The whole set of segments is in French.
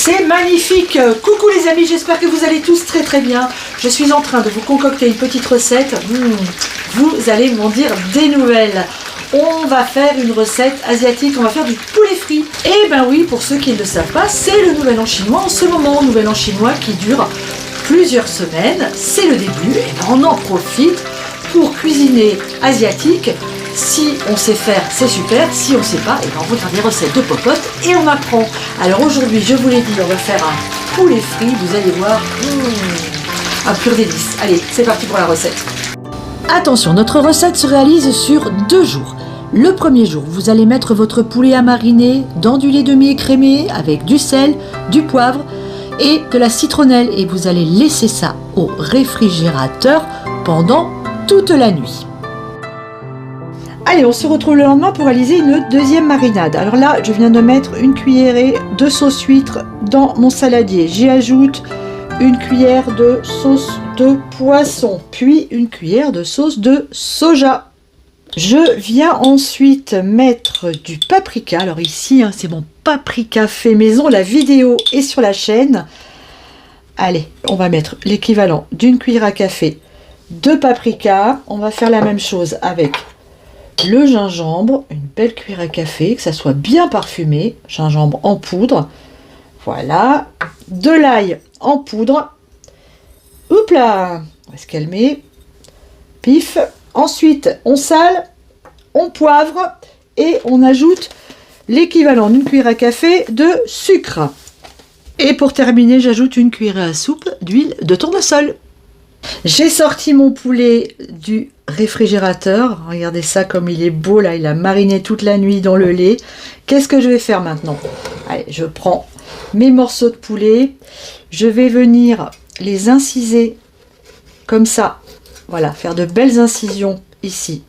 C'est magnifique. Coucou les amis, j'espère que vous allez tous très très bien. Je suis en train de vous concocter une petite recette. Vous allez m'en dire des nouvelles. On va faire une recette asiatique, on va faire du poulet frit. Et ben oui, pour ceux qui ne le savent pas, c'est le Nouvel An chinois en ce moment. Nouvel An chinois qui dure plusieurs semaines. C'est le début et ben on en profite pour cuisiner asiatique. Si on sait faire, c'est super. Si on ne sait pas, et ben on regarde des recettes de popote et on apprend. Alors aujourd'hui, je vous l'ai dit, on va faire un poulet frit. Vous allez voir, un pur délice. Allez, c'est parti pour la recette. Attention, notre recette se réalise sur 2 jours. Le premier jour, vous allez mettre votre poulet à mariner dans du lait demi-écrémé avec du sel, du poivre et de la citronnelle. Et vous allez laisser ça au réfrigérateur pendant toute la nuit. Allez, on se retrouve le lendemain pour réaliser une deuxième marinade. Alors là, je viens de mettre une cuillerée de sauce huître dans mon saladier. J'y ajoute une cuillère de sauce de poisson, puis une cuillère de sauce de soja. Je viens ensuite mettre du paprika. Alors ici, c'est mon paprika fait maison. La vidéo est sur la chaîne. Allez, on va mettre l'équivalent d'une cuillère à café de paprika. On va faire la même chose avec le gingembre, une belle cuillère à café, que ça soit bien parfumé, gingembre en poudre, voilà, de l'ail en poudre, oups là, on va se calmer, pif, ensuite on sale, on poivre et on ajoute l'équivalent d'une cuillère à café de sucre. Et pour terminer, j'ajoute une cuillère à soupe d'huile de tournesol. J'ai sorti mon poulet du réfrigérateur. Regardez ça comme il est beau là, il a mariné toute la nuit dans le lait. Qu'est-ce que je vais faire maintenant? Allez, je prends mes morceaux de poulet. Je vais venir les inciser comme ça. Voilà, faire de belles incisions ici.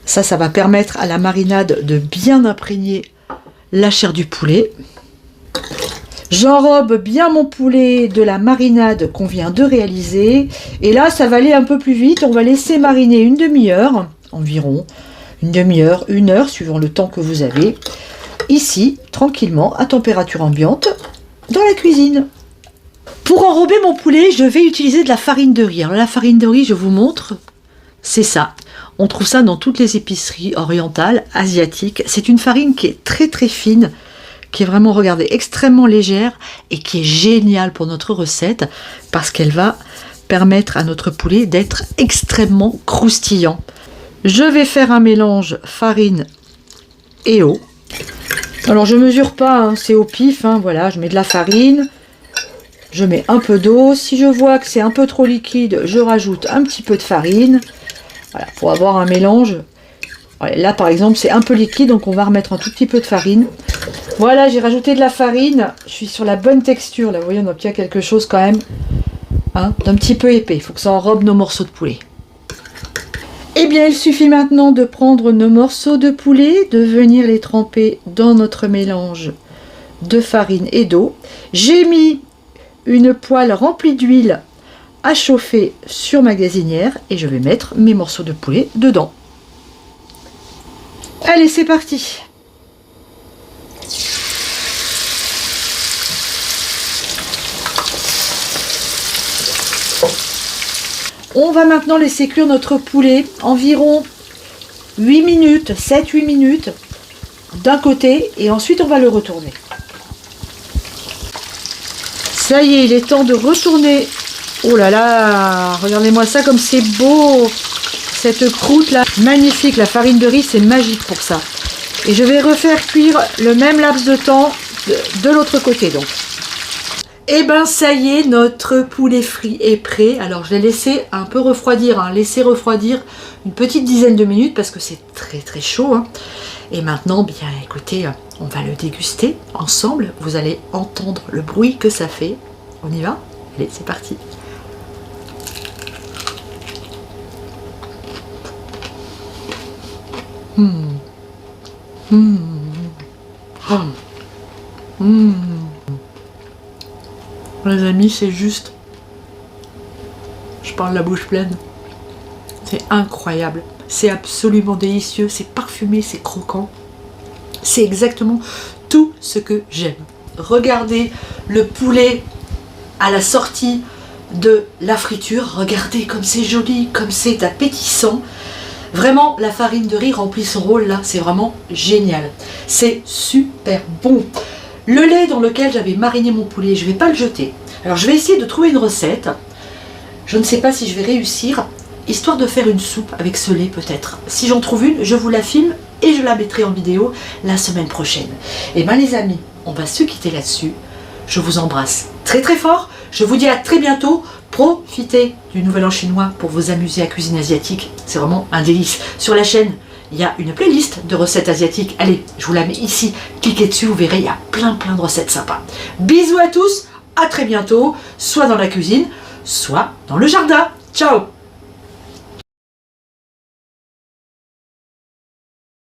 Ça va permettre à la marinade de bien imprégner la chair du poulet. J'enrobe bien mon poulet de la marinade qu'on vient de réaliser. Et là, ça va aller un peu plus vite. On va laisser mariner une demi-heure, environ. Une demi-heure, 1 heure, suivant le temps que vous avez. Ici, tranquillement, à température ambiante, dans la cuisine. Pour enrober mon poulet, je vais utiliser de la farine de riz. Alors la farine de riz, je vous montre, c'est ça. On trouve ça dans toutes les épiceries orientales, asiatiques. C'est une farine qui est très très fine, qui est vraiment, regardez, extrêmement légère et qui est géniale pour notre recette parce qu'elle va permettre à notre poulet d'être extrêmement croustillant. Je vais faire un mélange farine et eau. Alors je mesure pas, c'est au pif, voilà, je mets de la farine, je mets un peu d'eau. Si je vois que c'est un peu trop liquide, je rajoute un petit peu de farine. Voilà, pour avoir un mélange. Là par exemple c'est un peu liquide, donc on va remettre un tout petit peu de farine. Voilà, j'ai rajouté de la farine, je suis sur la bonne texture, là vous voyez on obtient quelque chose quand même d'un petit peu épais, il faut que ça enrobe nos morceaux de poulet. Et bien il suffit maintenant de prendre nos morceaux de poulet, de venir les tremper dans notre mélange de farine et d'eau. J'ai mis une poêle remplie d'huile à chauffer sur ma gazinière et je vais mettre mes morceaux de poulet dedans. Allez, c'est parti. On va maintenant laisser cuire notre poulet environ 8 minutes, 7-8 minutes d'un côté et ensuite on va le retourner. Ça y est, il est temps de retourner. Oh là là, regardez-moi ça comme c'est beau. Cette croûte là, magnifique, la farine de riz c'est magique pour ça. Et je vais refaire cuire le même laps de temps de l'autre côté donc. Et ben ça y est, notre poulet frit est prêt. Alors je l'ai laissé un peu refroidir, laisser refroidir une petite dizaine de minutes parce que c'est très très chaud. Et maintenant, bien écoutez, on va le déguster ensemble. Vous allez entendre le bruit que ça fait. On y va? Allez, c'est parti. Les amis, c'est juste, je parle la bouche pleine, c'est incroyable, c'est absolument délicieux, c'est parfumé, c'est croquant, c'est exactement tout ce que j'aime. regardez le poulet à la sortie de la friture. Regardez comme c'est joli, comme c'est appétissant. Vraiment, la farine de riz remplit son rôle là, c'est vraiment génial. C'est super bon. Le lait dans lequel j'avais mariné mon poulet, je ne vais pas le jeter. Alors je vais essayer de trouver une recette. Je ne sais pas si je vais réussir, histoire de faire une soupe avec ce lait peut-être. Si j'en trouve une, je vous la filme et je la mettrai en vidéo la semaine prochaine. Et bien les amis, on va se quitter là-dessus. Je vous embrasse très très fort. Je vous dis à très bientôt. Profitez du Nouvel An chinois pour vous amuser à cuisine asiatique. C'est vraiment un délice. Sur la chaîne, il y a une playlist de recettes asiatiques. Allez, je vous la mets ici. Cliquez dessus, vous verrez, il y a plein de recettes sympas. Bisous à tous, à très bientôt, soit dans la cuisine, soit dans le jardin. Ciao!